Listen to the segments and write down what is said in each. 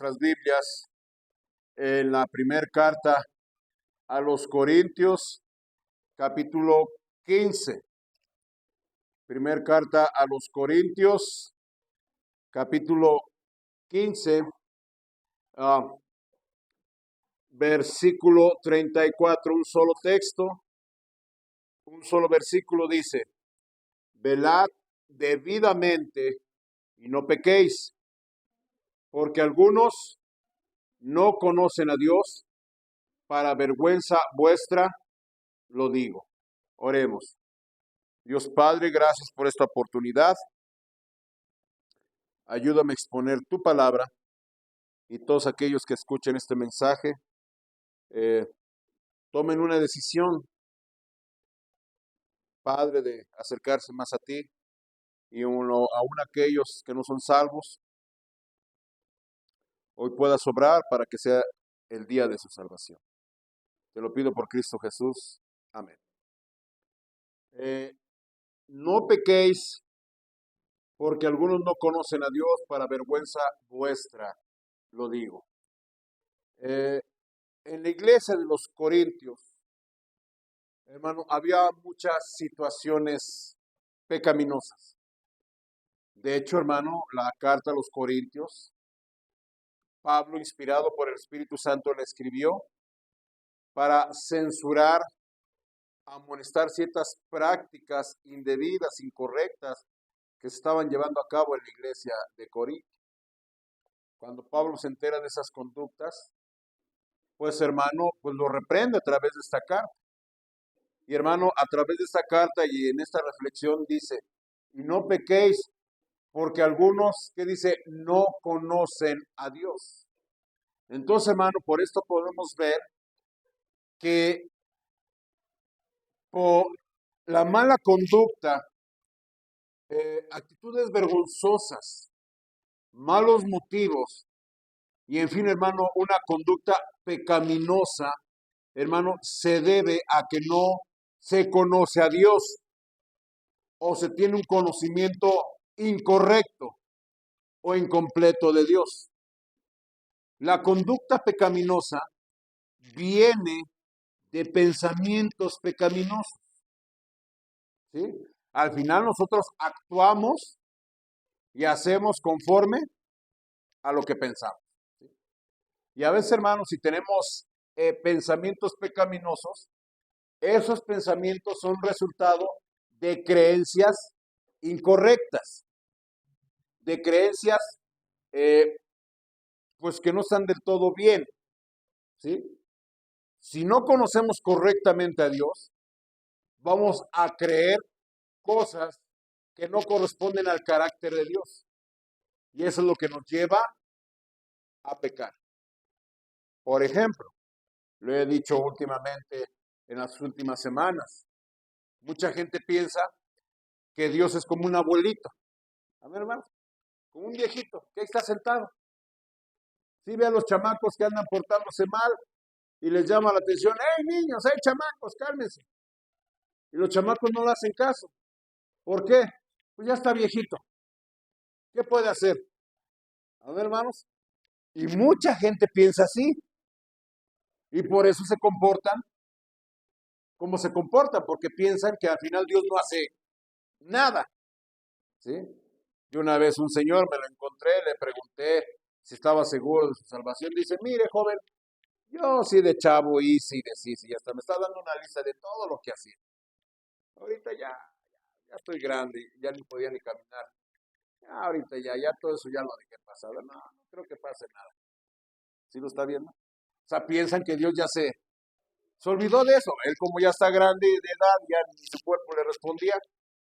nuestras Biblias en la primera carta a los Corintios, capítulo 15. Primera carta a los Corintios, capítulo 15, versículo 34, un solo texto, un solo versículo dice: velad debidamente y no pequéis, porque algunos no conocen a Dios. Para vergüenza vuestra lo digo. Oremos. Dios Padre, gracias por esta oportunidad. Ayúdame a exponer tu palabra y todos aquellos que escuchen este mensaje tomen una decisión, Padre, de acercarse más a ti, y aún aquellos que no son salvos, hoy puedas obrar para que sea el día de su salvación. Te lo pido por Cristo Jesús. Amén. No pequéis, porque algunos no conocen a Dios, para vergüenza vuestra lo digo. En la iglesia de los Corintios, hermano, había muchas situaciones pecaminosas. De hecho, hermano, la carta a los Corintios, Pablo, inspirado por el Espíritu Santo, la escribió para censurar, amonestar ciertas prácticas indebidas, incorrectas, que se estaban llevando a cabo en la iglesia de Corinto. Cuando Pablo se entera de esas conductas, pues hermano, pues lo reprende a través de esta carta. Y hermano, a través de esta carta y en esta reflexión dice: y no pequéis, porque algunos, que dice, no conocen a Dios. Entonces, hermano, por esto podemos ver que por la mala conducta, actitudes vergonzosas, malos motivos y, en fin, hermano, una conducta pecaminosa, hermano, se debe a que no se conoce a Dios o se tiene un conocimiento incorrecto o incompleto de Dios. La conducta pecaminosa viene de pensamientos pecaminosos, ¿sí? Al final nosotros actuamos y hacemos conforme a lo que pensamos, ¿sí? Y a veces, hermanos, si tenemos pensamientos pecaminosos, esos pensamientos son resultado de creencias incorrectas, de creencias pues que no están del todo bien, ¿sí? Si no conocemos correctamente a Dios, vamos a creer cosas que no corresponden al carácter de Dios. Y eso es lo que nos lleva a pecar. Por ejemplo, lo he dicho últimamente en las últimas semanas, mucha gente piensa que Dios es como un abuelito. A ver, hermano, como un viejito que ahí está sentado. Si ve a los chamacos que andan portándose mal y les llama la atención: ¡hey, niños, hey, chamacos, cálmense! Y los chamacos no le hacen caso. ¿Por qué? Pues ya está viejito. ¿Qué puede hacer? A ver, hermanos. Y mucha gente piensa así. Y por eso se comportan como se comportan, porque piensan que al final Dios no hace nada, ¿sí? Y una vez un señor me lo encontré, le pregunté si estaba seguro de su salvación. Dice: mire, joven, yo sí de chavo hice y deshice, y hasta me está dando una lista de todo lo que hacía. Ahorita ya estoy grande, ya ni podía ni caminar. Ahorita ya todo eso ya lo dejé pasar. No creo que pase nada. ¿Sí lo está viendo? O sea, piensan que Dios ya se olvidó de eso. Él, como ya está grande de edad, ya ni su cuerpo le respondía,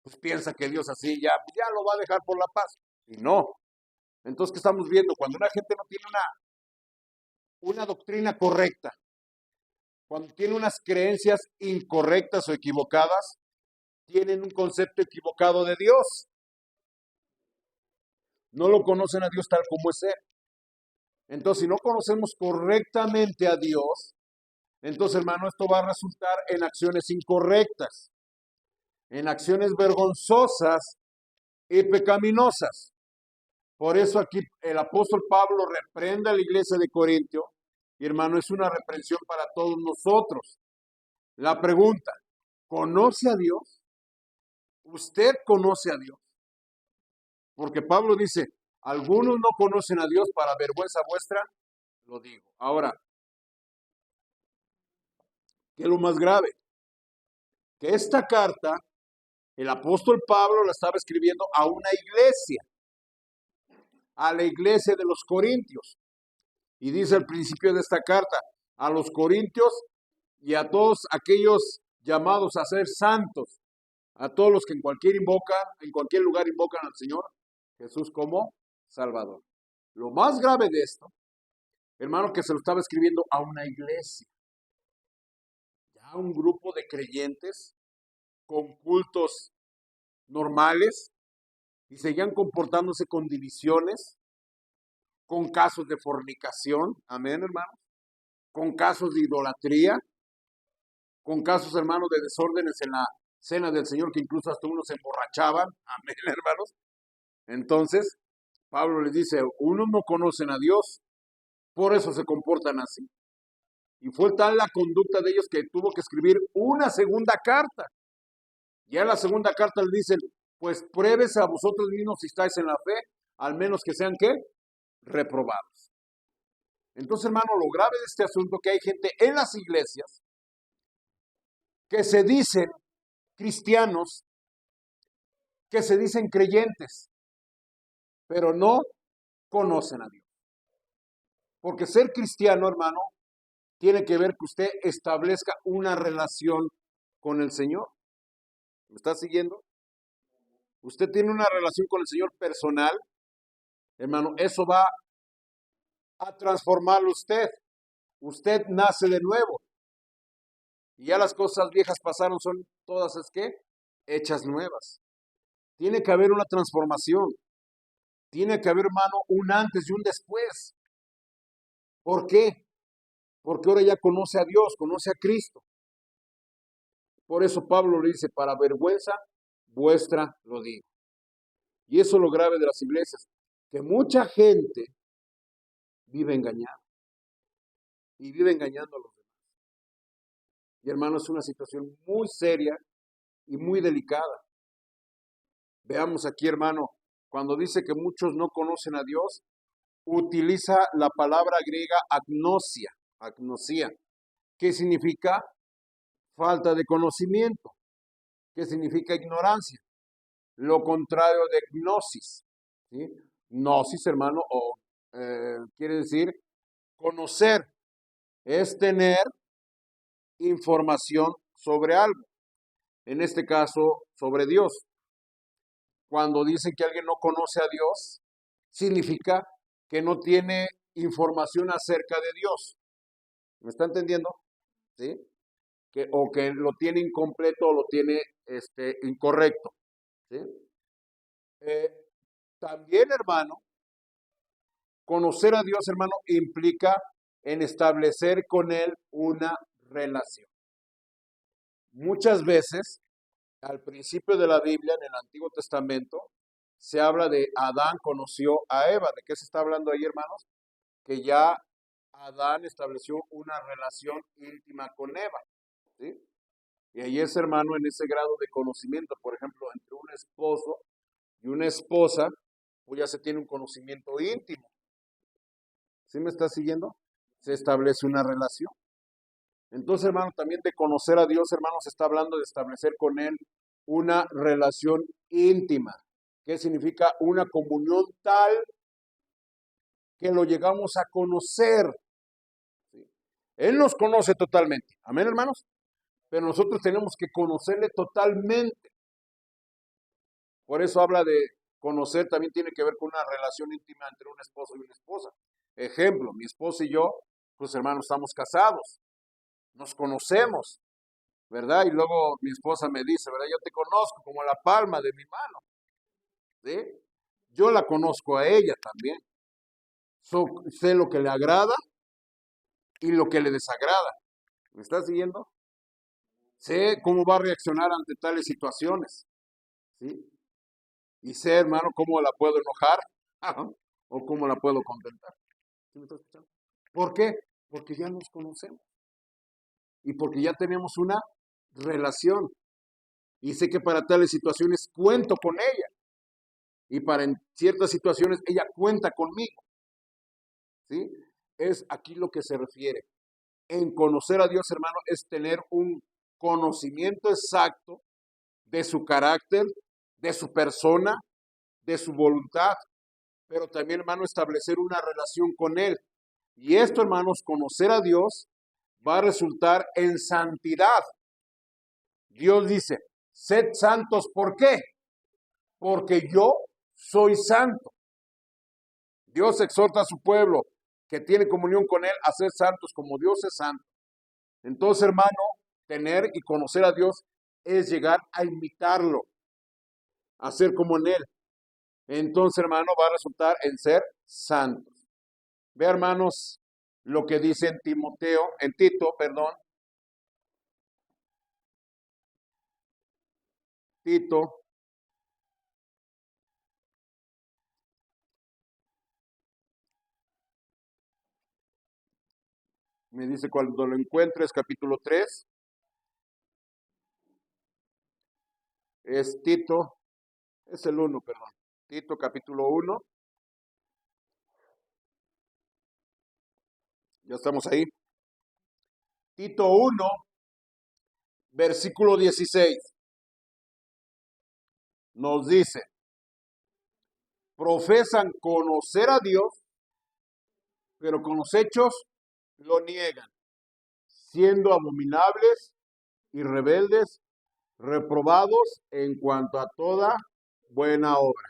pues piensa que Dios así ya lo va a dejar por la paz. Y no. Entonces, ¿qué estamos viendo? Cuando una gente no tiene una doctrina correcta, cuando tiene unas creencias incorrectas o equivocadas, tienen un concepto equivocado de Dios. No lo conocen a Dios tal como es Él. Entonces, si no conocemos correctamente a Dios, entonces, hermano, esto va a resultar en acciones incorrectas, en acciones vergonzosas y pecaminosas. Por eso aquí el apóstol Pablo reprende a la iglesia de Corintio, y hermano, es una reprensión para todos nosotros. La pregunta, ¿conoce a Dios? ¿Usted conoce a Dios? Porque Pablo dice, algunos no conocen a Dios, para vergüenza vuestra, lo digo. Ahora, ¿qué es lo más grave? Que esta carta, el apóstol Pablo la estaba escribiendo a una iglesia, a la iglesia de los Corintios. Y dice al principio de esta carta, a los Corintios y a todos aquellos llamados a ser santos, a todos los que en cualquier lugar invocan al Señor Jesús como Salvador. Lo más grave de esto, hermano, que se lo estaba escribiendo a una iglesia, ya un grupo de creyentes con cultos normales y seguían comportándose con divisiones, con casos de fornicación, amén, hermano, con casos de idolatría, con casos, hermanos, de desórdenes en la cena del Señor, que incluso hasta unos se emborrachaban, amén, hermanos. Entonces, Pablo les dice, unos no conocen a Dios, por eso se comportan así. Y fue tal la conducta de ellos que tuvo que escribir una segunda carta. Ya en la segunda carta le dicen, pues pruébese a vosotros mismos si estáis en la fe, al menos que sean, ¿qué? Reprobados. Entonces, hermano, lo grave de este asunto es que hay gente en las iglesias que se dicen cristianos, que se dicen creyentes, pero no conocen a Dios. Porque ser cristiano, hermano, tiene que ver que usted establezca una relación con el Señor. ¿Me está siguiendo? Usted tiene una relación con el Señor personal, hermano, eso va a transformarlo usted. Usted nace de nuevo. Y ya las cosas viejas pasaron, son todas, ¿es qué? Hechas nuevas. Tiene que haber una transformación. Tiene que haber, hermano, un antes y un después. ¿Por qué? Porque ahora ya conoce a Dios, conoce a Cristo. Por eso Pablo le dice, para vergüenza vuestra lo digo. Y eso es lo grave de las iglesias, que mucha gente vive engañada. Y vive engañando a los demás. Y hermano, es una situación muy seria y muy delicada. Veamos aquí, hermano, cuando dice que muchos no conocen a Dios, utiliza la palabra griega agnosia, que significa falta de conocimiento, que significa ignorancia, lo contrario de gnosis, ¿sí? Gnosis, hermano, quiere decir conocer, es tener información sobre algo, en este caso sobre Dios. Cuando dicen que alguien no conoce a Dios, significa que no tiene información acerca de Dios. ¿Me está entendiendo? ¿Sí? O que lo tiene incompleto o lo tiene incorrecto. ¿Sí? Eh, También, hermano, conocer a Dios, hermano, implica en establecer con Él una relación. Muchas veces, al principio de la Biblia, en el Antiguo Testamento, se habla de Adán conoció a Eva. ¿De qué se está hablando ahí, hermanos? Que ya Adán estableció una relación íntima con Eva. ¿Sí? Y ahí es, hermano, en ese grado de conocimiento, por ejemplo, entre un esposo y una esposa, pues ya se tiene un conocimiento íntimo. ¿Sí me está siguiendo? Se establece una relación. Entonces, hermano, también de conocer a Dios, hermano, se está hablando de establecer con Él una relación íntima. ¿Qué significa? Una comunión tal que lo llegamos a conocer. ¿Sí? Él nos conoce totalmente. Amén, hermanos. Pero nosotros tenemos que conocerle totalmente. Por eso habla de conocer, también tiene que ver con una relación íntima entre un esposo y una esposa. Ejemplo, mi esposa y yo, pues hermanos, estamos casados, nos conocemos, ¿verdad? Y luego mi esposa me dice, ¿verdad? Yo te conozco como la palma de mi mano, ¿sí? Yo la conozco a ella también. Sé lo que le agrada y lo que le desagrada. ¿Me estás siguiendo? Sé cómo va a reaccionar ante tales situaciones, ¿sí? Y sé, hermano, cómo la puedo enojar ¿O cómo la puedo contentar? ¿Sí me está escuchando? ¿Por qué? Porque ya nos conocemos y porque ya tenemos una relación. Y sé que para tales situaciones cuento con ella. Y para en ciertas situaciones ella cuenta conmigo. ¿Sí? Es aquí lo que se refiere. En conocer a Dios, hermano, es tener un conocimiento exacto de su carácter, de su persona, de su voluntad, pero también, hermano, establecer una relación con Él. Y esto, hermanos, conocer a Dios va a resultar en santidad. Dios dice, sed santos, ¿por qué? Porque yo soy santo. Dios exhorta a su pueblo que tiene comunión con Él a ser santos como Dios es santo. Entonces, hermano, tener y conocer a Dios es llegar a imitarlo, a ser como en Él. Entonces, hermano, va a resultar en ser santos. Ve, hermanos, lo que dice en Tito, perdón. Tito, me dice cuando lo encuentres, capítulo 3, es Tito, es el 1, perdón. Tito, capítulo 1, ya estamos ahí. Tito 1, versículo 16, nos dice, profesan conocer a Dios, pero con los hechos lo niegan, siendo abominables y rebeldes, reprobados en cuanto a toda buena obra.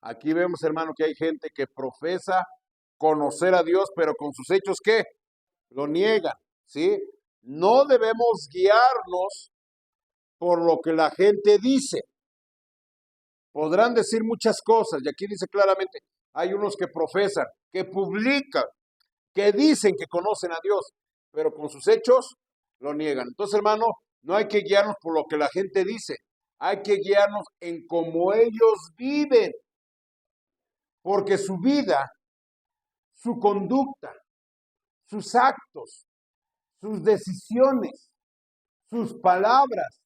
Aquí vemos, hermano, que hay gente que profesa conocer a Dios, pero con sus hechos, ¿qué? Lo niegan, ¿sí? No debemos guiarnos por lo que la gente dice. Podrán decir muchas cosas, y aquí dice claramente, hay unos que profesan, que publican, que dicen que conocen a Dios, pero con sus hechos lo niegan. Entonces, hermano, no hay que guiarnos por lo que la gente dice, hay que guiarnos en cómo ellos viven, porque su vida, su conducta, sus actos, sus decisiones, sus palabras,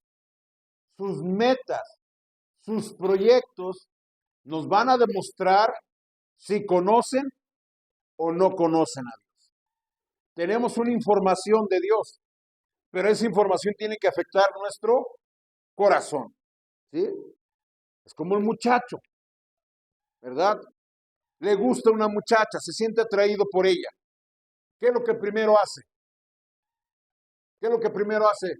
sus metas, sus proyectos, nos van a demostrar si conocen o no conocen a Dios. Tenemos una información de Dios, pero esa información tiene que afectar nuestro corazón, ¿sí? Es como un muchacho, ¿verdad? Le gusta una muchacha, se siente atraído por ella. ¿Qué es lo que primero hace? ¿Qué es lo que primero hace?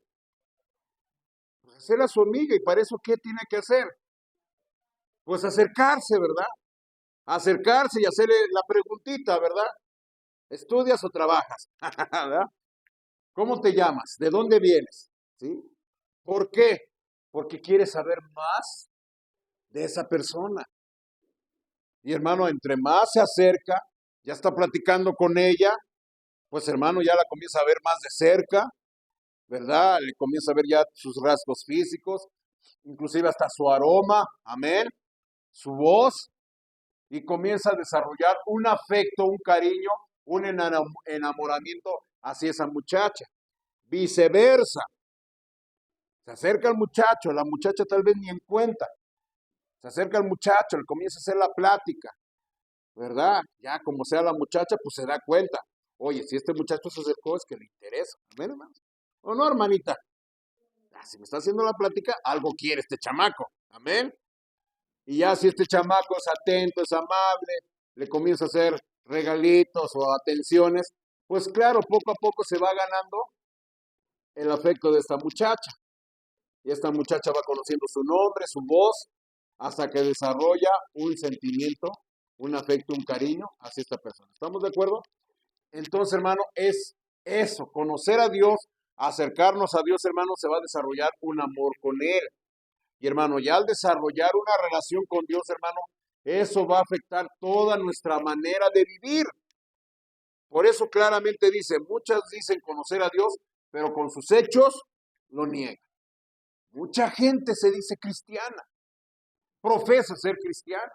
Pues hacerla su amiga, y para eso, ¿qué tiene que hacer? Pues acercarse, ¿verdad? Acercarse y hacerle la preguntita, ¿verdad? ¿Estudias o trabajas? ¿Verdad? ¿Cómo te llamas? ¿De dónde vienes? ¿Sí? ¿Por qué? Porque quieres saber más de esa persona. Y hermano, entre más se acerca, ya está platicando con ella, pues hermano, ya la comienza a ver más de cerca, ¿verdad? Le comienza a ver ya sus rasgos físicos, inclusive hasta su aroma, amén, su voz, y comienza a desarrollar un afecto, un cariño, un enamoramiento hacia esa muchacha. Viceversa, se acerca al muchacho, la muchacha tal vez ni en cuenta, se acerca al muchacho, le comienza a hacer la plática, ¿verdad? Ya como sea la muchacha, pues se da cuenta. Oye, si este muchacho se acercó es que le interesa. Amén, hermano. ¿O no, hermanita? Ah, si me está haciendo la plática, algo quiere este chamaco. Amén. Y ya si este chamaco es atento, es amable, le comienza a hacer regalitos o atenciones, pues claro, poco a poco se va ganando el afecto de esta muchacha. Y esta muchacha va conociendo su nombre, su voz, hasta que desarrolla un sentimiento, un afecto, un cariño hacia esta persona. ¿Estamos de acuerdo? Entonces, hermano, es eso, conocer a Dios, acercarnos a Dios, hermano, se va a desarrollar un amor con Él. Y hermano, ya al desarrollar una relación con Dios, hermano, eso va a afectar toda nuestra manera de vivir. Por eso claramente dice, muchas dicen conocer a Dios, pero con sus hechos lo niegan. Mucha gente se dice cristiana, profesa ser cristiana,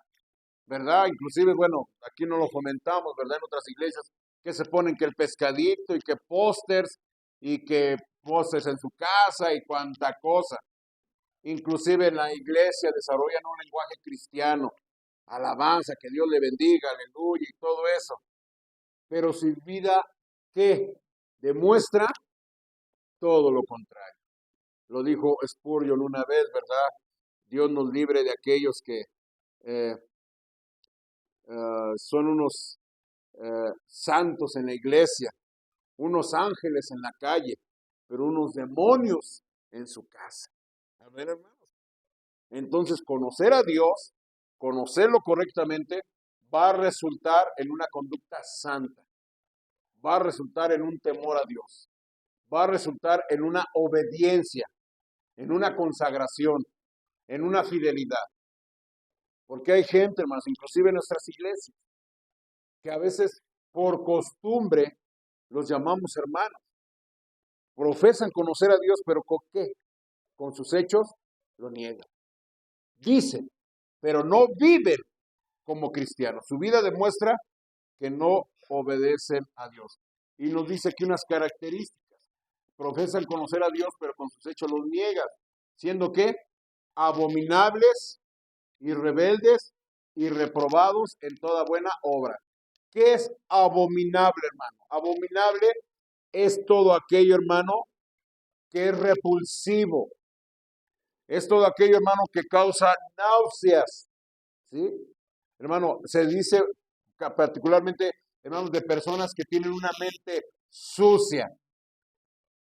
¿verdad? Inclusive, bueno, aquí no lo fomentamos, ¿verdad? En otras iglesias que se ponen que el pescadito y que pósters en su casa y cuanta cosa. Inclusive en la iglesia desarrollan un lenguaje cristiano, alabanza, que Dios le bendiga, aleluya y todo eso. Pero su vida, ¿qué? Demuestra todo lo contrario. Lo dijo Spurgeon una vez, ¿verdad? Dios nos libre de aquellos que eh, son unos santos en la iglesia, unos ángeles en la calle, pero unos demonios en su casa. A ver, hermanos. Entonces, conocer a Dios, conocerlo correctamente, va a resultar en una conducta santa, va a resultar en un temor a Dios, va a resultar en una obediencia, en una consagración, en una fidelidad. Porque hay gente, hermanos, inclusive en nuestras iglesias, que a veces por costumbre los llamamos hermanos. Profesan conocer a Dios, pero ¿con qué? Con sus hechos lo niegan. Dicen, pero no viven como cristianos. Su vida demuestra que no obedecen a Dios. Y nos dice aquí unas características. Profesan conocer a Dios, pero con sus hechos los niegan. Siendo que abominables y rebeldes y reprobados en toda buena obra. ¿Qué es abominable, hermano? Abominable es todo aquello, hermano, que es repulsivo. Es todo aquello, hermano, que causa náuseas. ¿Sí? Hermano, se dice particularmente, hermanos, de personas que tienen una mente sucia,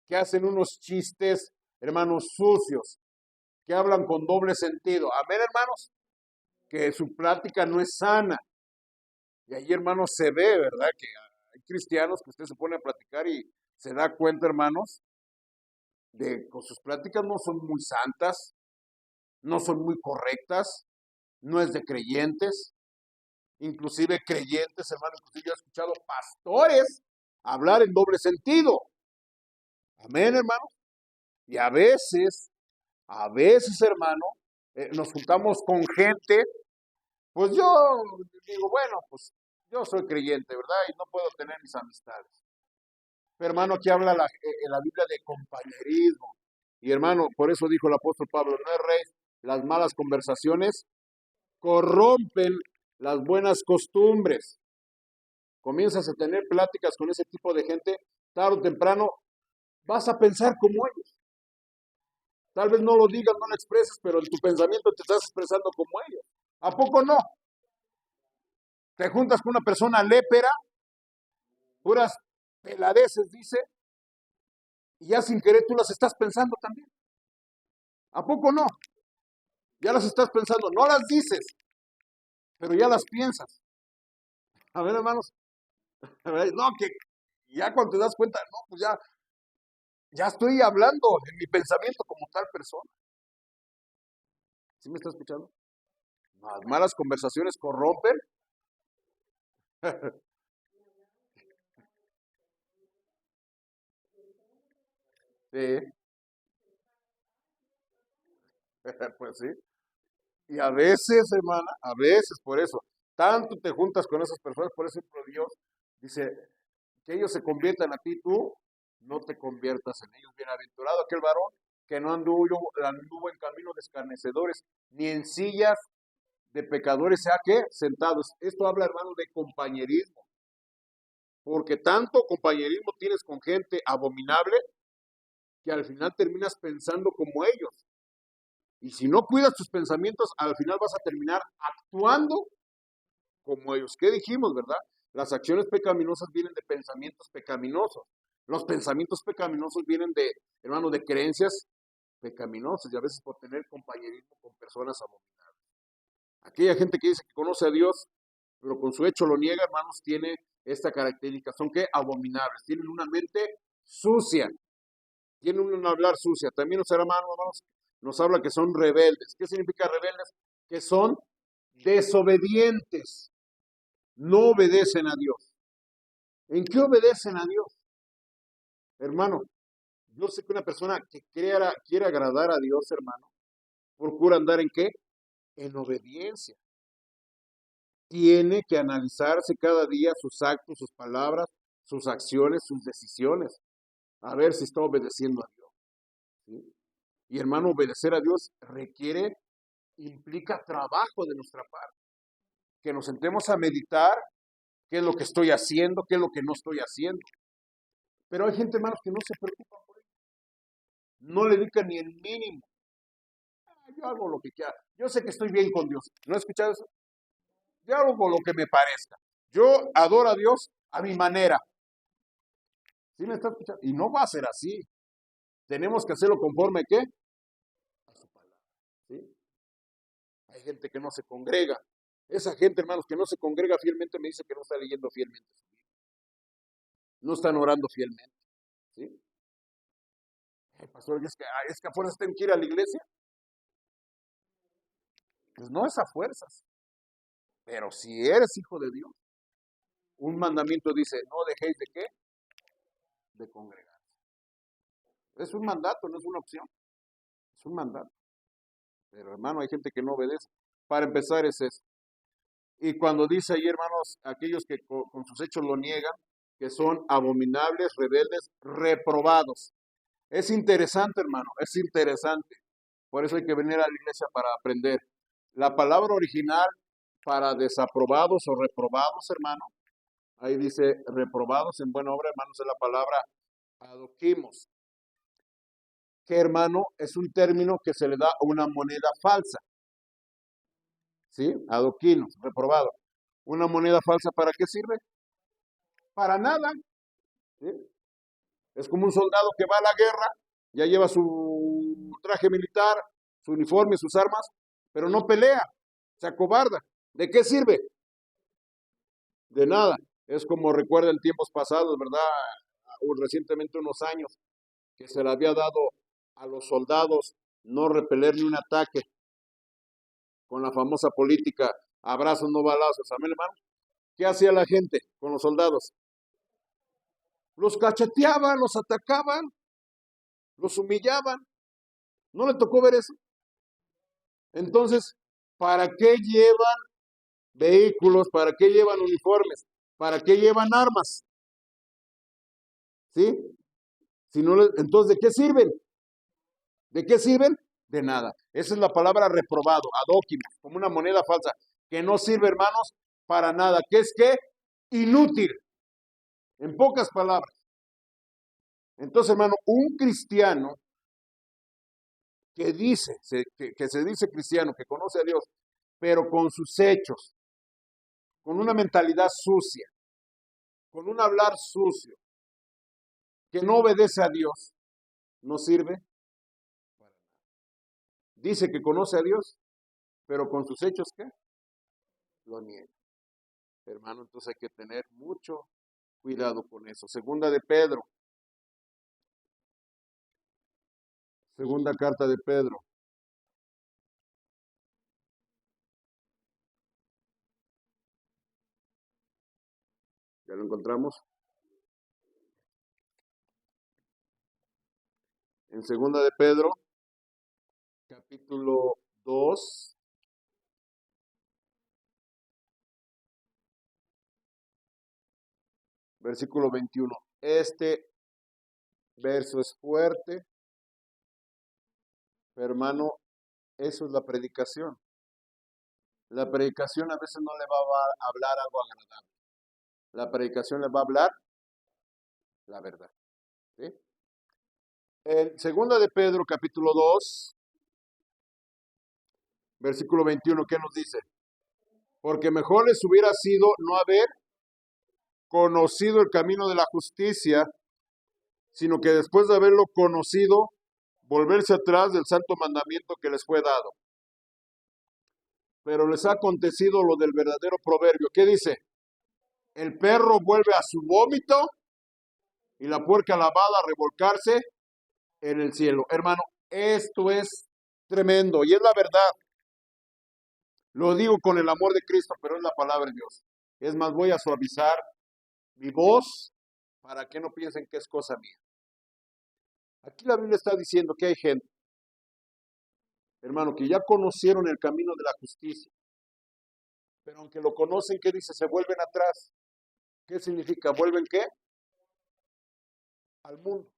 que hacen unos chistes, hermanos, sucios, que hablan con doble sentido. Amén, hermanos, que su plática no es sana. Y ahí, hermanos, se ve, ¿verdad? Que hay cristianos que usted se pone a platicar y se da cuenta, hermanos, de que sus pláticas no son muy santas, no son muy correctas, no es de creyentes, inclusive creyentes, hermanos, inclusive yo he escuchado pastores hablar en doble sentido. Amén, hermanos. Y a veces, hermano, nos juntamos con gente, pues yo digo, bueno, pues yo soy creyente, ¿verdad? Y no puedo tener mis amistades. Pero hermano, aquí habla la Biblia de compañerismo. Y hermano, por eso dijo el apóstol Pablo, no erréis, las malas conversaciones corrompen las buenas costumbres. Comienzas a tener pláticas con ese tipo de gente, tarde o temprano vas a pensar como ellos. Tal vez no lo digas, no lo expreses, pero en tu pensamiento te estás expresando como ellos. ¿A poco no? Te juntas con una persona lépera, puras peladeces, dice, y ya sin querer tú las estás pensando también. ¿A poco no? Ya las estás pensando, no las dices, pero ya las piensas. A ver, hermanos, no, que ya cuando te das cuenta, no, pues ya estoy hablando en mi pensamiento como tal persona. ¿Sí me está escuchando? Las malas conversaciones corrompen. Sí, pues sí. Y a veces, hermana, a veces por eso, tanto te juntas con esas personas, por eso Dios dice que ellos se conviertan a ti, tú no te conviertas en ellos. Bienaventurado aquel varón que no anduvo en camino de escarnecedores, ni en sillas de pecadores, sea que sentados. Esto habla, hermano, de compañerismo, porque tanto compañerismo tienes con gente abominable que al final terminas pensando como ellos. Y si no cuidas tus pensamientos, al final vas a terminar actuando como ellos. ¿Qué dijimos, verdad? Las acciones pecaminosas vienen de pensamientos pecaminosos. Los pensamientos pecaminosos vienen de, hermano, de creencias pecaminosas y a veces por tener compañerismo con personas abominables. Aquella gente que dice que conoce a Dios, pero con su hecho lo niega, hermanos, tiene esta característica. Son que abominables, tienen una mente sucia, tienen un hablar sucia. También los hermanos nos habla que son rebeldes. ¿Qué significa rebeldes? Que son desobedientes. No obedecen a Dios. ¿En qué obedecen a Dios? Hermano, yo sé que una persona que quiere agradar a Dios, hermano, procura andar en qué? En obediencia. tiene que analizarse cada día sus actos, sus palabras, sus acciones, sus decisiones, a ver si está obedeciendo a Dios. ¿Sí? Y hermano, obedecer a Dios implica trabajo de nuestra parte, que nos sentemos a meditar qué es lo que estoy haciendo, qué es lo que no estoy haciendo. Pero hay gente, hermanos, que no se preocupa por ello, no le dedica ni el mínimo. Yo hago lo que quiera, yo sé que estoy bien con Dios. ¿No he escuchado eso? Yo hago lo que me parezca. Yo adoro a Dios a mi manera. ¿Sí me está escuchando? Y no va a ser así. Tenemos que hacerlo conforme, ¿qué? A su palabra. ¿Sí? Hay gente que no se congrega. Esa gente, hermanos, que no se congrega fielmente, me dice que no está leyendo fielmente su Biblia. No están orando fielmente. ¿Sí? Pastor, es que a fuerzas tengo que ir a la iglesia. Pues no es a fuerzas. Pero si eres hijo de Dios, un mandamiento dice, no dejéis de qué? De congregar. Es un mandato, no es una opción. Es un mandato. Pero hermano, hay gente que no obedece. Para empezar es eso. Y cuando dice ahí, hermanos, aquellos que con sus hechos lo niegan, que son abominables, rebeldes, reprobados. Es interesante, hermano, es interesante. Por eso hay que venir a la iglesia para aprender. La palabra original para desaprobados o reprobados, hermano, ahí dice reprobados en buena obra, hermanos, es la palabra adoquimos, que hermano es un término que se le da a una moneda falsa. ¿Sí? Adoquinos, reprobado. ¿Una moneda falsa para qué sirve? Para nada. ¿Sí? Es como un soldado que va a la guerra, ya lleva su traje militar, su uniforme, sus armas, pero no pelea, se acobarda. ¿De qué sirve? De nada. Es como recuerda en tiempos pasados, ¿verdad? Recientemente unos años, que se le había dado a los soldados no repeler ni un ataque con la famosa política abrazos, no balazos. Amén, hermano. ¿Qué hacía la gente con los soldados? Los cacheteaban, los atacaban, los humillaban. ¿No le tocó ver eso? Entonces, ¿para qué llevan vehículos? ¿Para qué llevan uniformes? ¿Para qué llevan armas? ¿Sí? Si no entonces, ¿de qué sirven? ¿De qué sirven? De nada. Esa es la palabra reprobado, adóquimo, como una moneda falsa, que no sirve, hermanos, para nada. ¿Qué es qué? Inútil. En pocas palabras. Entonces, hermano, un cristiano que dice, que se dice cristiano, que conoce a Dios, pero con sus hechos, con una mentalidad sucia, con un hablar sucio, que no obedece a Dios, no sirve para nada. Dice que conoce a Dios, pero con sus hechos, ¿qué? Lo niega. Hermano, entonces hay que tener mucho cuidado con eso. Segunda carta de Pedro. ¿Ya lo encontramos? En segunda de Pedro, capítulo 2, versículo 21. Este verso es fuerte, pero hermano, eso es la predicación. La predicación a veces no le va a hablar algo agradable. La predicación le va a hablar la verdad. ¿Sí? En segunda de Pedro, capítulo 2, versículo 21, ¿qué nos dice? Porque mejor les hubiera sido no haber conocido el camino de la justicia, sino que después de haberlo conocido, volverse atrás del santo mandamiento que les fue dado. Pero les ha acontecido lo del verdadero proverbio. ¿Qué dice? El perro vuelve a su vómito y la puerca lavada a revolcarse en el cielo. Hermano, esto es tremendo y es la verdad. Lo digo con el amor de Cristo, pero es la palabra de Dios. Es más, voy a suavizar mi voz para que no piensen que es cosa mía. Aquí la Biblia está diciendo que hay gente, hermano, que ya conocieron el camino de la justicia, Pero aunque lo conocen, ¿qué dice? Se vuelven atrás. ¿Qué significa? ¿Vuelven qué? Al mundo.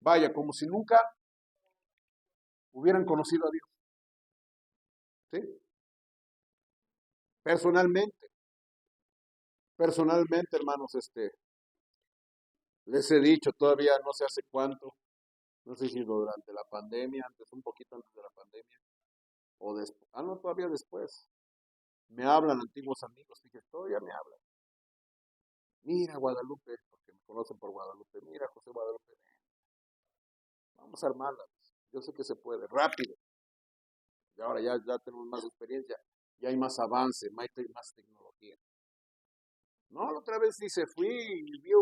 Vaya, como si nunca hubieran conocido a Dios. ¿Sí? Personalmente, hermanos, les he dicho todavía no sé hace cuánto, no sé si durante la pandemia, antes, un poquito antes de la pandemia, o después, no, todavía después. Me hablan antiguos amigos, dije, todavía me hablan. Mira, Guadalupe, porque me conocen por Guadalupe, mira, José Guadalupe, vamos a armarla. Yo sé que se puede, rápido. Y ahora ya tenemos más experiencia, ya hay más avance, más tecnología. No, la otra vez dice, fui y vio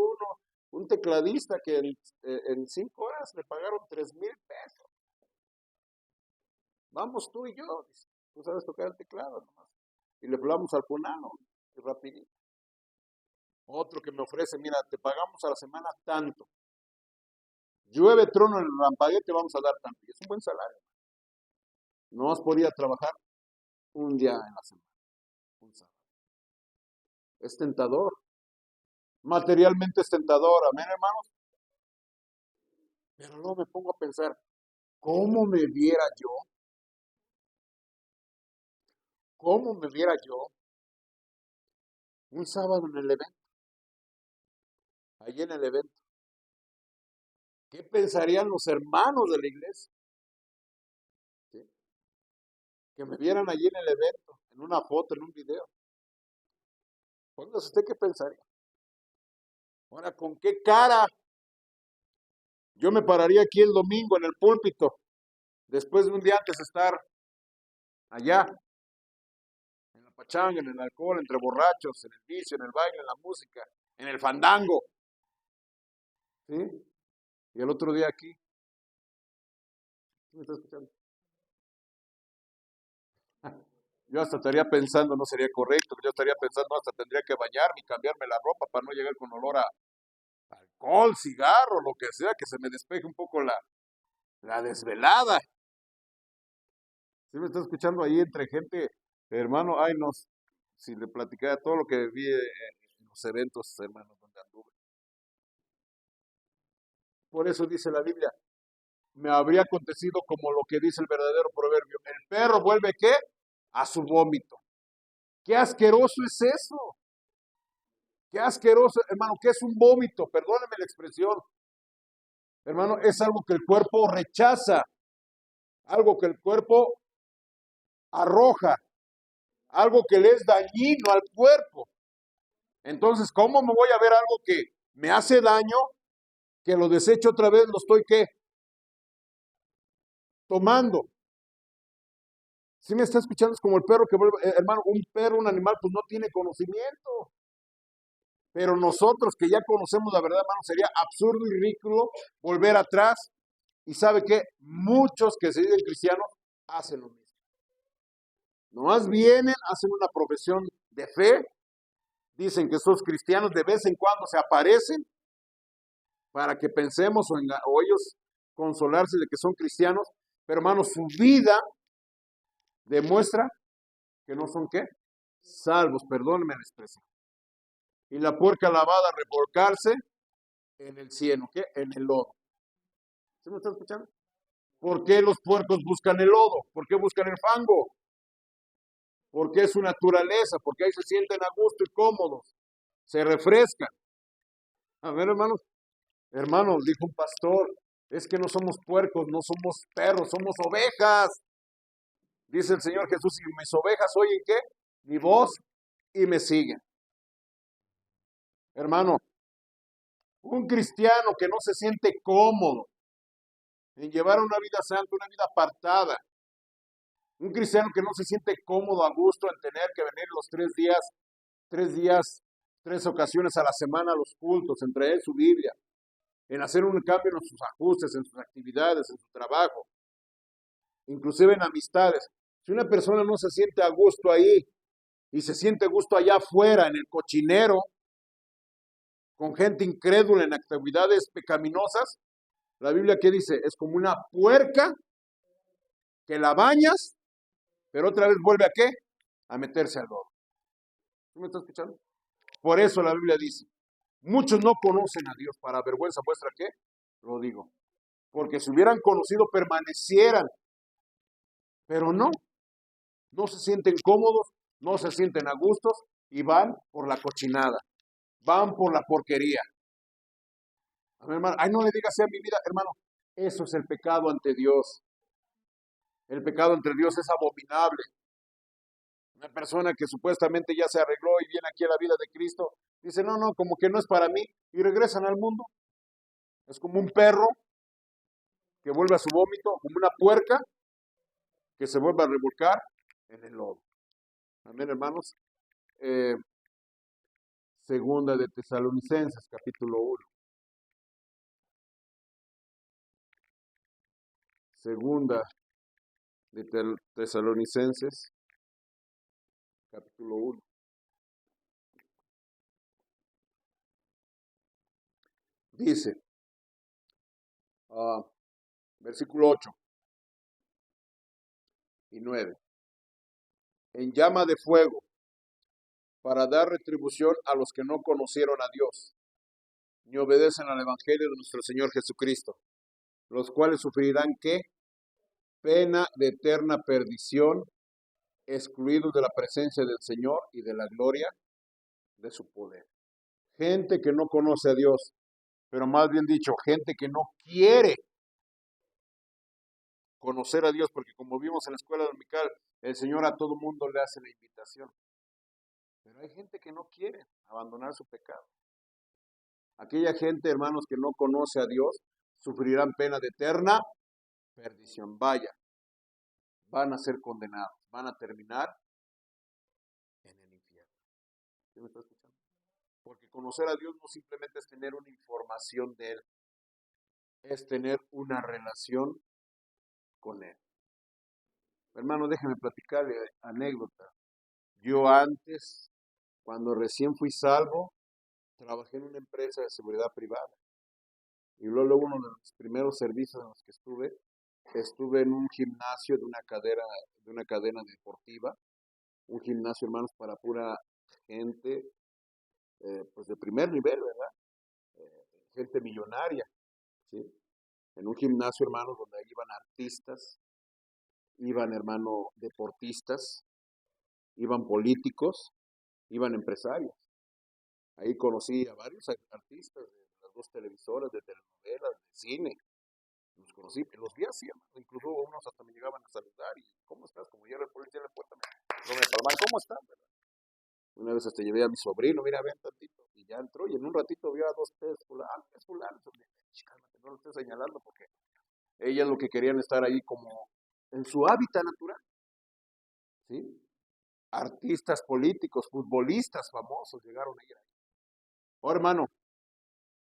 un tecladista que en 5 horas le pagaron 3,000 pesos. Vamos tú y yo, dice, tú sabes tocar el teclado nomás. Y le hablamos al fulano, y rapidito. Otro que me ofrece, mira, te pagamos a la semana tanto. Llueve, trono en el rampaguete, te vamos a dar tanto. Y es un buen salario. No has podido trabajar un día en la semana, un sábado. Es tentador. Materialmente es tentador, amén, hermanos. Pero luego me pongo a pensar, ¿cómo me viera yo? ¿Cómo me viera yo un sábado en el evento? Allí en el evento. ¿Qué pensarían los hermanos de la iglesia? ¿Sí? Que me vieran allí en el evento, en una foto, en un video. Póngase usted qué pensaría. Ahora, ¿con qué cara yo me pararía aquí el domingo en el púlpito, después de un día antes de estar allá, en la pachanga, en el alcohol, entre borrachos, en el vicio, en el baile, en la música, en el fandango? ¿Sí? Y el otro día aquí. ¿Sí me está escuchando? Yo hasta estaría pensando, no sería correcto, yo estaría pensando, hasta tendría que bañarme y cambiarme la ropa para no llegar con olor a alcohol, cigarro, lo que sea, que se me despeje un poco la desvelada. ¿Sí me está escuchando ahí entre gente, hermano? Ay, no, si le platicara todo lo que vi en los eventos, hermanos, donde anduve. Por eso dice la Biblia, me habría acontecido como lo que dice el verdadero proverbio, el perro vuelve ¿qué? A su vómito. Qué asqueroso es eso. Qué asqueroso, hermano, ¿qué es un vómito? Perdóneme la expresión. Hermano, es algo que el cuerpo rechaza, algo que el cuerpo arroja, algo que le es dañino al cuerpo. Entonces, ¿cómo me voy a ver algo que me hace daño, que lo desecho otra vez, lo estoy ¿qué? Tomando. Si me está escuchando, es como el perro que vuelve, hermano, un perro, un animal, pues no tiene conocimiento. Pero nosotros que ya conocemos la verdad, hermano, sería absurdo y ridículo volver atrás. Y sabe que muchos que se dicen cristianos hacen lo mismo. Nomás vienen, hacen una profesión de fe, dicen que son cristianos, de vez en cuando se aparecen para que pensemos o ellos consolarse de que son cristianos, pero hermano, su vida demuestra que no son ¿qué? Salvos, perdónenme la expresión. Y la puerca lavada revolcarse en el cieno, ¿qué? En el lodo. ¿Sí me está escuchando? ¿Por qué los puercos buscan el lodo? ¿Por qué buscan el fango? Porque es su naturaleza, porque ahí se sienten a gusto y cómodos, se refrescan. A ver, hermanos, hermanos, dijo un pastor, es que no somos puercos, no somos perros, somos ovejas. Dice el Señor Jesús, y mis ovejas oyen ¿qué? Mi voz y me siguen. Hermano, un cristiano que no se siente cómodo en llevar una vida santa, una vida apartada, un cristiano que no se siente cómodo, a gusto en tener que venir los 3 días, 3 ocasiones a la semana a los cultos, en traer su Biblia, en hacer un cambio en sus ajustes, en sus actividades, en su trabajo, inclusive en amistades. Si una persona no se siente a gusto ahí y se siente a gusto allá afuera, en el cochinero, con gente incrédula en actividades pecaminosas, la Biblia ¿qué dice? Es como una puerca que la bañas, pero otra vez vuelve ¿a qué? a meterse al lodo. ¿Tú me estás escuchando? Por eso la Biblia dice, muchos no conocen a Dios, para vergüenza vuestra, ¿qué? Lo digo. Porque si hubieran conocido, permanecieran. Pero no se sienten cómodos, no se sienten a gustos y van por la cochinada, van por la porquería. A ver, hermano, ay, no le digas sea mi vida, hermano, eso es el pecado ante Dios. El pecado entre Dios es abominable. Una persona que supuestamente ya se arregló y viene aquí a la vida de Cristo, dice, no, como que no es para mí, y regresan al mundo. Es como un perro que vuelve a su vómito, como una puerca que se vuelve a revolcar en el lodo. Amén, hermanos. Eh, Segunda de Tesalonicenses, capítulo 1. Segunda de Tesalonicenses, capítulo 1. Dice, versículo 8 y 9. En llama de fuego, para dar retribución a los que no conocieron a Dios, ni obedecen al Evangelio de nuestro Señor Jesucristo, los cuales sufrirán, ¿qué? Pena de eterna perdición, excluidos de la presencia del Señor y de la gloria de su poder. Gente que no conoce a Dios, pero más bien dicho, gente que no quiere conocer a Dios, porque como vimos en la escuela dominical, el Señor a todo mundo le hace la invitación. Pero hay gente que no quiere abandonar su pecado. Aquella gente, hermanos, que no conoce a Dios, sufrirán pena de eterna perdición. Vaya, van a ser condenados, van a terminar en el infierno. ¿Sí me está escuchando? Porque conocer a Dios no simplemente es tener una información de Él, es tener una relación con Él. Hermano, déjeme platicarle anécdota. Yo antes, cuando recién fui salvo, trabajé en una empresa de seguridad privada. Y luego uno de los primeros servicios en los que estuve en un gimnasio de una cadena deportiva, un gimnasio, hermanos, para pura gente, pues de primer nivel, ¿verdad? Gente millonaria, ¿sí? En un gimnasio, hermanos, donde iban artistas, iban, hermano, deportistas, iban políticos, iban empresarios. Ahí conocí a varios artistas de las dos televisoras, de telenovelas, de cine. Los conocí, los vi así, hermano. Incluso unos hasta me llegaban a saludar y ¿cómo estás? Como yo era el policía en la puerta, ¿cómo están? ¿Verdad? Una vez hasta llevé a mi sobrino, mira, ven tantito, y ya entró, y en un ratito vio a dos fulanos, cálmate, no lo estés señalando, porque ellas lo que querían estar ahí como en su hábitat natural, ¿sí? Artistas políticos, futbolistas famosos llegaron a ir ahí. Oh, hermano,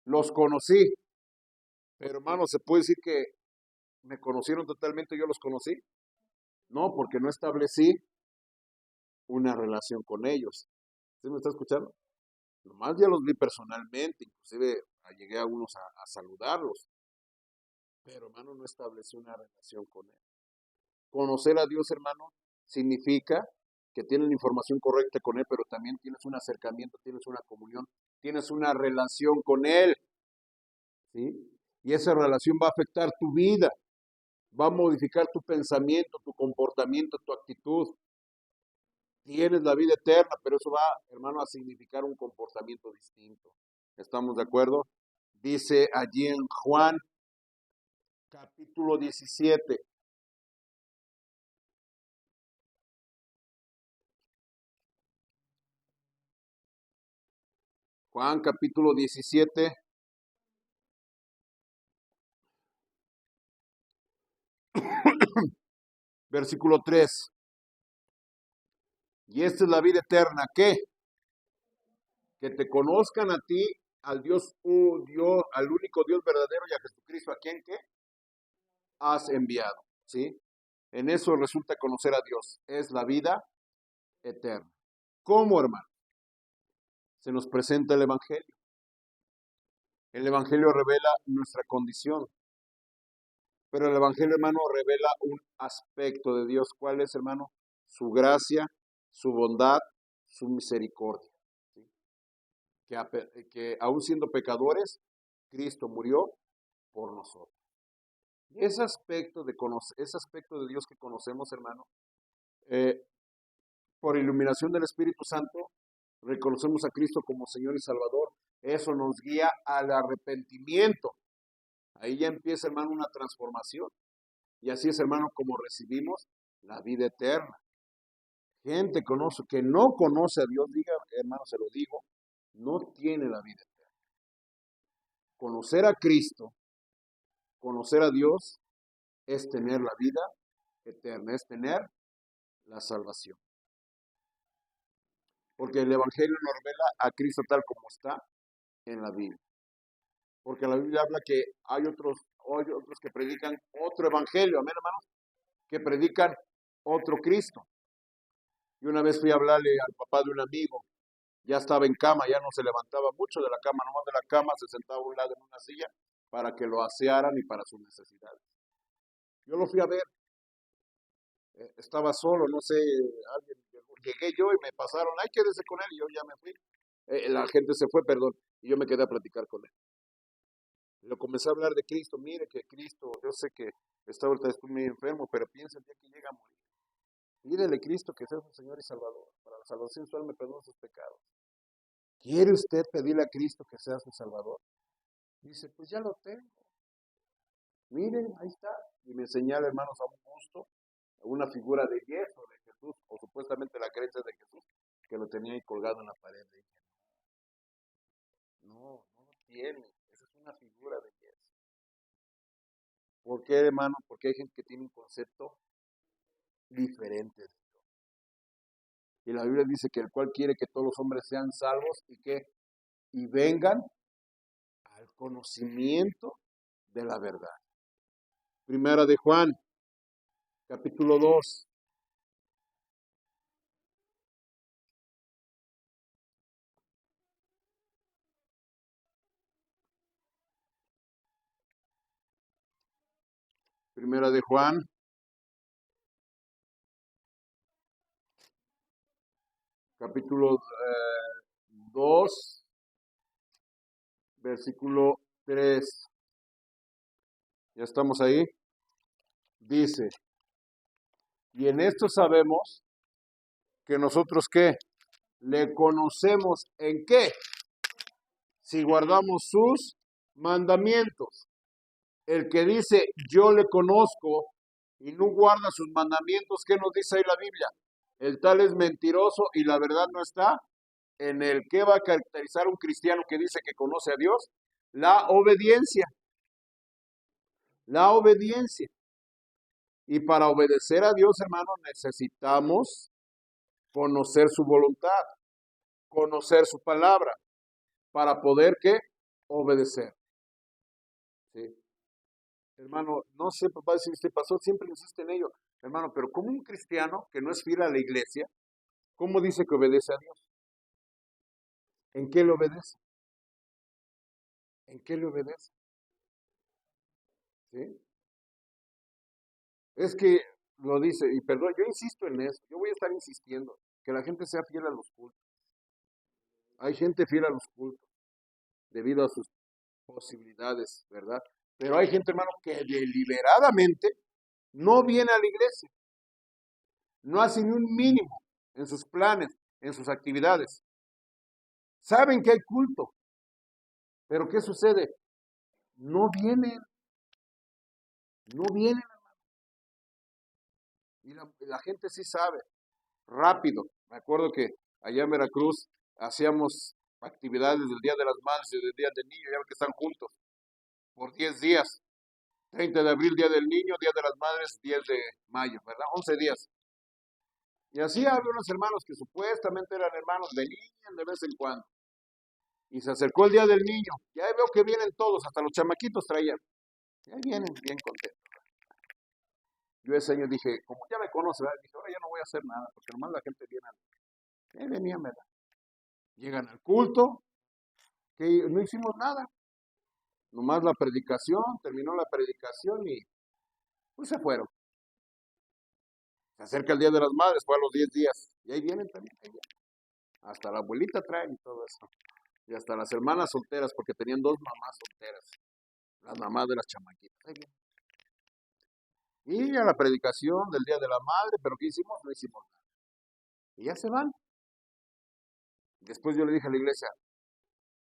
los conocí, pero hermano, ¿se puede decir que me conocieron totalmente, yo los conocí? No, porque no establecí una relación con ellos. ¿Sí me está escuchando? Nomás ya los vi personalmente, inclusive llegué a unos a saludarlos, pero hermano, no establecí una relación con él. Conocer a Dios, hermano, significa que tienes la información correcta con Él, pero también tienes un acercamiento, tienes una comunión, tienes una relación con Él, ¿sí? Y esa relación va a afectar tu vida, va a modificar tu pensamiento, tu comportamiento, tu actitud. Tienes la vida eterna, pero eso va, hermano, a significar un comportamiento distinto. ¿Estamos de acuerdo? Dice allí en Juan, capítulo 17. Juan capítulo 17, versículo 3. Y esta es la vida eterna, ¿qué? Que te conozcan a ti, al Dios, Dios, al único Dios verdadero y a Jesucristo, ¿a quien qué? Has enviado, ¿sí? En eso resulta conocer a Dios, es la vida eterna. ¿Cómo, hermano? Se nos presenta el Evangelio. El Evangelio revela nuestra condición, pero el Evangelio, hermano, revela un aspecto de Dios. ¿Cuál es, hermano? Su gracia su bondad, su misericordia. ¿Sí? Que aún siendo pecadores, Cristo murió por nosotros. Y ese aspecto de Dios que conocemos, hermano, eh, por iluminación del Espíritu Santo, reconocemos a Cristo como Señor y Salvador. Eso nos guía al arrepentimiento. Ahí ya empieza, hermano, una transformación. Y así es, hermano, como recibimos la vida eterna. Gente que no conoce a Dios, diga, hermano, se lo digo, no tiene la vida eterna. Conocer a Cristo, conocer a Dios, es tener la vida eterna, es tener la salvación. Porque el Evangelio nos revela a Cristo tal como está en la Biblia. Porque la Biblia habla que hay otros que predican otro Evangelio, amén, hermanos, que predican otro Cristo. Y una vez fui a hablarle al papá de un amigo, ya estaba en cama, ya no se levantaba mucho de la cama, nomás de la cama se sentaba a un lado en una silla para que lo asearan y para sus necesidades. Yo lo fui a ver, estaba solo, no sé, alguien llegué yo y me pasaron, ay, quédese con él, y yo ya me fui. La gente se fue, perdón, y yo me quedé a platicar con él. Le comencé a hablar de Cristo, mire que Cristo, yo sé que está ahorita estoy muy enfermo, pero piensa el día que llega a morir. Pídele a Cristo que sea su Señor y Salvador, para la salvación su alma y perdón sus pecados. ¿Quiere usted pedirle a Cristo que sea su Salvador? Dice, pues ya lo tengo. Miren, ahí está. Y me señala, hermanos, a un busto, a una figura de yeso de Jesús, o supuestamente la creencia de Jesús, que lo tenía ahí colgado en la pared. Le dije, no lo tiene. Esa es una figura de yeso. ¿Por qué, hermano? Porque hay gente que tiene un concepto diferente de Dios. Y la Biblia dice que el cual quiere que todos los hombres sean salvos y vengan al conocimiento de la verdad. Primera de Juan, capítulo 2. Primera de Juan, capítulo 2, versículo 3. Ya estamos ahí. Dice, y en esto sabemos que nosotros ¿qué? Le conocemos ¿en qué? Si guardamos sus mandamientos. El que dice, yo le conozco y no guarda sus mandamientos, ¿qué nos dice ahí la Biblia? El tal es mentiroso y la verdad no está en el que va a caracterizar un cristiano que dice que conoce a Dios. La obediencia. La obediencia. Y para obedecer a Dios, hermano, necesitamos conocer su voluntad, conocer su palabra, para poder ¿qué? Obedecer. ¿Sí? Hermano, no sé, papá, si usted pasó, siempre insiste en ello. Hermano, pero como un cristiano que no es fiel a la iglesia, ¿cómo dice que obedece a Dios? ¿En qué le obedece? ¿En qué le obedece? ¿Sí? Es que lo dice, y perdón, yo insisto en eso, yo voy a estar insistiendo, que la gente sea fiel a los cultos. Hay gente fiel a los cultos, debido a sus posibilidades, ¿verdad? Pero hay gente, hermano, que deliberadamente no viene a la iglesia, no hace ni un mínimo en sus planes, en sus actividades. Saben que hay culto, pero ¿qué sucede? No vienen, no vienen, hermano. Y la gente sí sabe, rápido. Me acuerdo que allá en Veracruz hacíamos actividades del Día de las Madres y del Día del Niño, ya ven que están juntos, por 10 días. 30 de abril, Día del Niño, Día de las Madres, 10 de mayo, ¿verdad? 11 días. Y así había unos hermanos que supuestamente eran hermanos, venían de vez en cuando. Y se acercó el Día del Niño. Ya veo que vienen todos, hasta los chamaquitos traían. Y ahí vienen bien contentos. Yo ese año dije, como ya me conoce, ¿verdad? Dije, ahora ya no voy a hacer nada, porque nomás la gente viene. Venían, ¿verdad? Llegan al culto, que no hicimos nada. Nomás la predicación, terminó la predicación y pues se fueron. Se acerca el Día de las Madres, fue a los 10 días. Y ahí vienen también. Ahí vienen. Hasta la abuelita traen y todo eso. Y hasta las hermanas solteras, porque tenían dos mamás solteras. Las mamás de las chamaquitas. Ahí vienen. Y a la predicación del Día de la Madre, pero ¿qué hicimos? No hicimos nada. Y ya se van. Después yo le dije a la iglesia,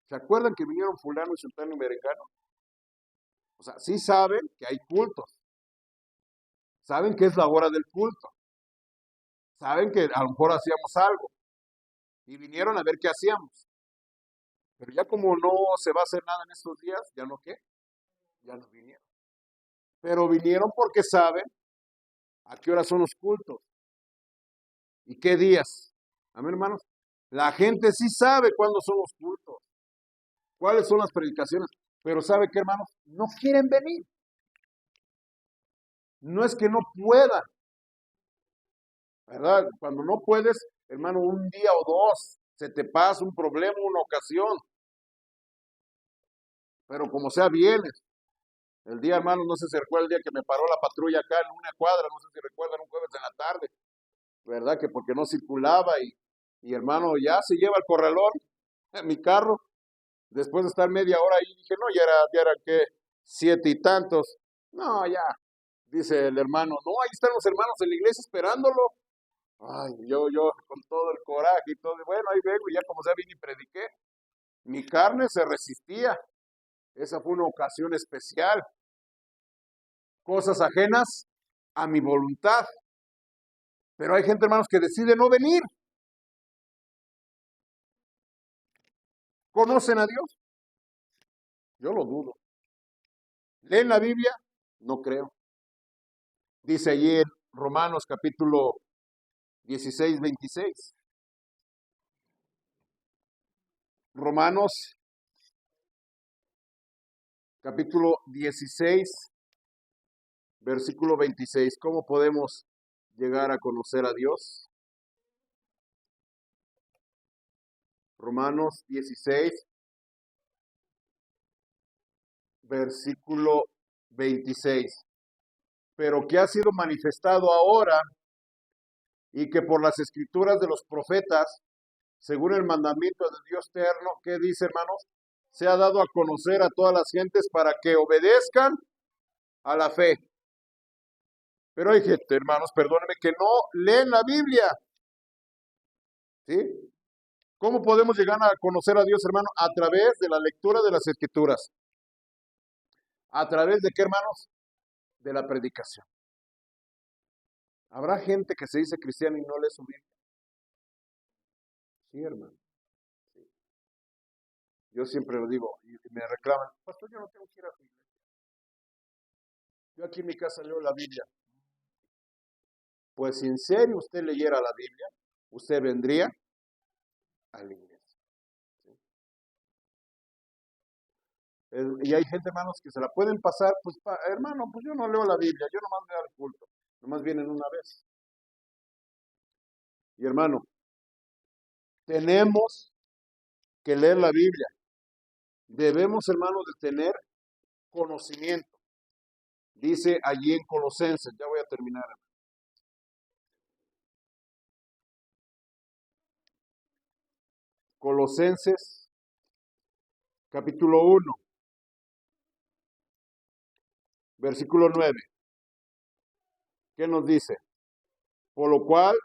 ¿se acuerdan que vinieron fulano y sultano y merengano? O sea, sí saben que hay cultos. Saben que es la hora del culto. Saben que a lo mejor hacíamos algo. Y vinieron a ver qué hacíamos. Pero ya como no se va a hacer nada en estos días, ya no qué, ya no vinieron. Pero vinieron porque saben a qué hora son los cultos y qué días. Amén, hermanos. La gente sí sabe cuándo son los cultos, cuáles son las predicaciones, pero sabe que, hermanos, no quieren venir. No es que no puedan, ¿verdad? Cuando no puedes, hermano, un día o dos, se te pasa un problema, una ocasión, pero como sea, vienes. El día, hermano, no sé si recuerda el día que me paró la patrulla acá en una cuadra, no sé si recuerdan, un jueves en la tarde, ¿verdad? Que porque no circulaba y hermano, ya se lleva el corralón en mi carro. Después de estar media hora ahí, dije, no, ya era que 7 y tantos. No, ya, dice el hermano, no, ahí están los hermanos en la iglesia esperándolo. Ay, yo con todo el coraje y todo, y bueno, ahí vengo, y ya como sea, vine y prediqué. Mi carne se resistía. Esa fue una ocasión especial. Cosas ajenas a mi voluntad. Pero hay gente, hermanos, que decide no venir. ¿Conocen a Dios? Yo lo dudo. ¿Leen la Biblia? No creo. Dice allí en Romanos capítulo 16, 26. Romanos capítulo 16, versículo 26. ¿Cómo podemos llegar a conocer a Dios? Romanos 16, versículo 26. Pero que ha sido manifestado ahora y que por las escrituras de los profetas, según el mandamiento de Dios eterno, ¿qué dice, hermanos? Se ha dado a conocer a todas las gentes para que obedezcan a la fe. Pero hay gente, hermanos, perdónenme, que no leen la Biblia. ¿Sí? ¿Cómo podemos llegar a conocer a Dios, hermano? A través de la lectura de las Escrituras. ¿A través de qué, hermanos? De la predicación. ¿Habrá gente que se dice cristiana y no lee su Biblia? Sí, hermano. Sí. Yo siempre lo digo y me reclaman, pastor, yo no tengo que ir a su iglesia. Yo aquí en mi casa leo la Biblia. Pues si en serio usted leyera la Biblia, usted vendría a la iglesia. ¿Sí? Y hay gente, hermanos, que se la pueden pasar, pues, hermano, pues yo no leo la Biblia, yo nomás veo al culto, nomás vienen una vez. Y hermano, tenemos que leer la Biblia. Debemos, hermano, de tener conocimiento. Dice allí en Colosenses, ya voy a terminar. Colosenses, capítulo 1, versículo 9. ¿Qué nos dice? Por lo cual,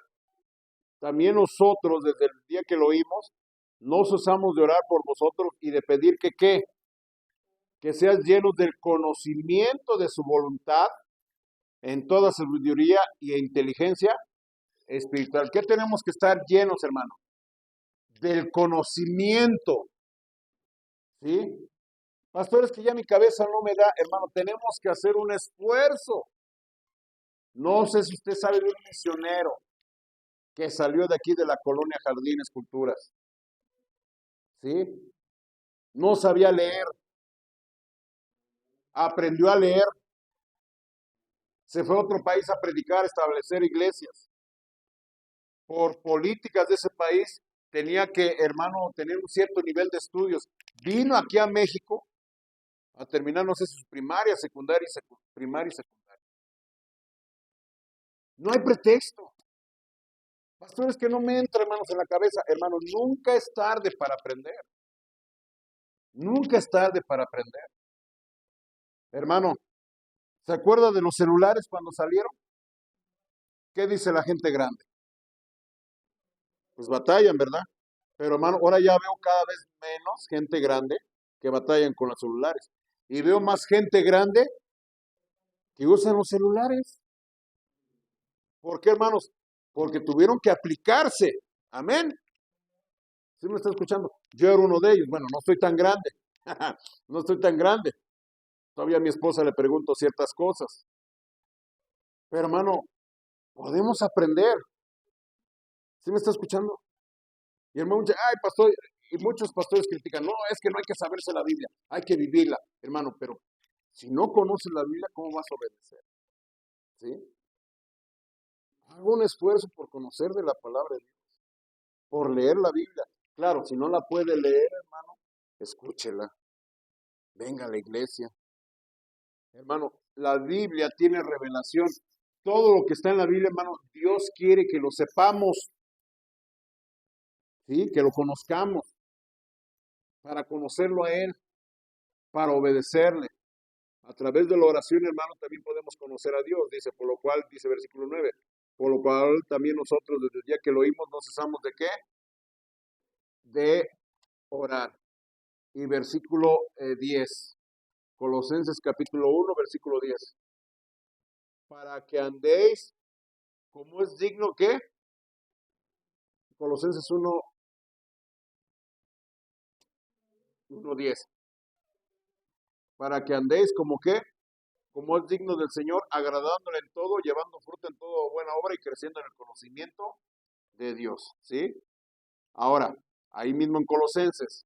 también nosotros, desde el día que lo oímos, nos cesamos de orar por vosotros y de pedir que ¿qué? Que seas llenos del conocimiento de su voluntad en toda sabiduría e inteligencia espiritual. ¿Qué tenemos que estar llenos, hermano? Del conocimiento. ¿Sí? Pastores, que ya mi cabeza no me da, hermano, tenemos que hacer un esfuerzo. No sé si usted sabe de un misionero que salió de aquí de la colonia Jardines Culturas. ¿Sí? No sabía leer. Aprendió a leer. Se fue a otro país a predicar, a establecer iglesias. Por políticas de ese país, tenía que, hermano, tener un cierto nivel de estudios. Vino aquí a México a terminar, no sé si su primaria, secundaria y secundaria. No hay pretexto. Pastores, que no me entra, hermanos, en la cabeza. Hermanos, nunca es tarde para aprender. Nunca es tarde para aprender. Hermano, ¿se acuerda de los celulares cuando salieron? ¿Qué dice la gente grande? Pues batallan, ¿verdad? Pero hermano, ahora ya veo cada vez menos gente grande que batallan con los celulares. Y veo más gente grande que usan los celulares. ¿Por qué, hermanos? Porque tuvieron que aplicarse. Amén. ¿Sí me está escuchando? Yo era uno de ellos. Bueno, no estoy tan grande. No estoy tan grande. Todavía a mi esposa le pregunto ciertas cosas. Pero hermano, podemos aprender. ¿Sí me está escuchando? Y hermano dice, ay, pastor, y muchos pastores critican, no, es que no hay que saberse la Biblia, hay que vivirla, hermano, pero si no conoces la Biblia, ¿cómo vas a obedecer? ¿Sí? Hago un esfuerzo por conocer de la palabra de Dios, por leer la Biblia. Claro, si no la puede leer, hermano, escúchela, venga a la iglesia. Hermano, la Biblia tiene revelación. Todo lo que está en la Biblia, hermano, Dios quiere que lo sepamos, ¿sí? Que lo conozcamos, para conocerlo a Él, para obedecerle. A través de la oración, hermano, también podemos conocer a Dios, dice, por lo cual, dice versículo 9, por lo cual también nosotros desde el día que lo oímos no cesamos de qué? De orar. Y versículo 10, Colosenses capítulo 1, versículo 10, para que andéis como es digno, ¿qué? Colosenses 1, 1, 10, para que andéis como qué? Como es digno del Señor, agradándole en todo, llevando fruto en toda buena obra y creciendo en el conocimiento de Dios, ¿sí? Ahora, ahí mismo en Colosenses,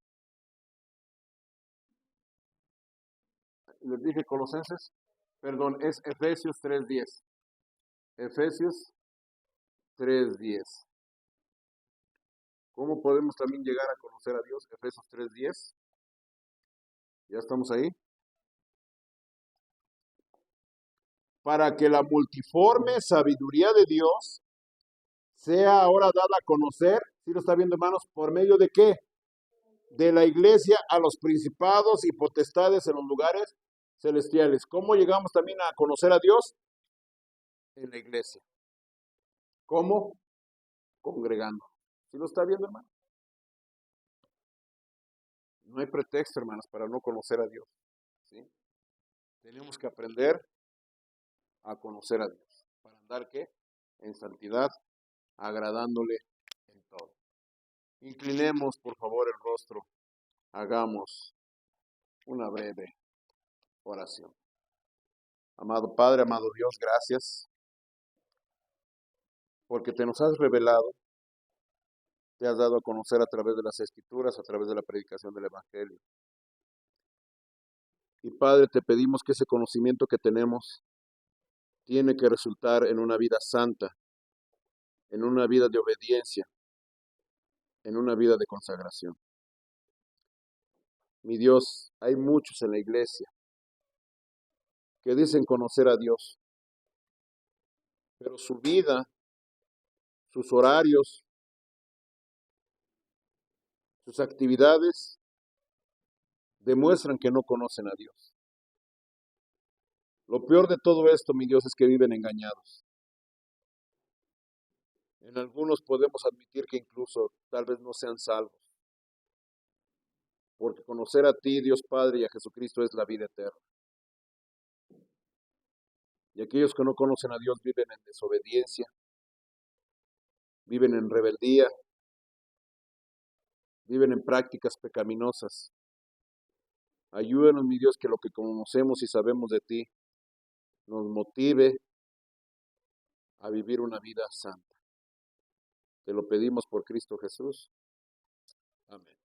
les dije Colosenses, perdón, es Efesios 3:10. Efesios 3:10. ¿Cómo podemos también llegar a conocer a Dios? Efesios 3:10. ¿Ya estamos ahí? Para que la multiforme sabiduría de Dios sea ahora dada a conocer, si lo está viendo, hermanos, ¿por medio de qué? De la iglesia a los principados y potestades en los lugares celestiales. ¿Cómo llegamos también a conocer a Dios? En la iglesia. ¿Cómo? Congregando. ¿Sí lo está viendo, hermano? No hay pretexto, hermanos, para no conocer a Dios. ¿Sí? Tenemos que aprender a conocer a Dios. ¿Para andar qué? En santidad, agradándole en todo. Inclinemos, por favor, el rostro. Hagamos una breve oración. Amado Padre, amado Dios, gracias porque te nos has revelado, te has dado a conocer a través de las Escrituras, a través de la predicación del Evangelio. Y Padre, te pedimos que ese conocimiento que tenemos tiene que resultar en una vida santa, en una vida de obediencia, en una vida de consagración. Mi Dios, hay muchos en la iglesia que dicen conocer a Dios, pero su vida, sus horarios, sus actividades demuestran que no conocen a Dios. Lo peor de todo esto, mi Dios, es que viven engañados. En algunos podemos admitir que incluso tal vez no sean salvos, porque conocer a ti, Dios Padre, y a Jesucristo es la vida eterna. Y aquellos que no conocen a Dios viven en desobediencia, viven en rebeldía, viven en prácticas pecaminosas. Ayúdanos, mi Dios, que lo que conocemos y sabemos de ti nos motive a vivir una vida santa. Te lo pedimos por Cristo Jesús. Amén.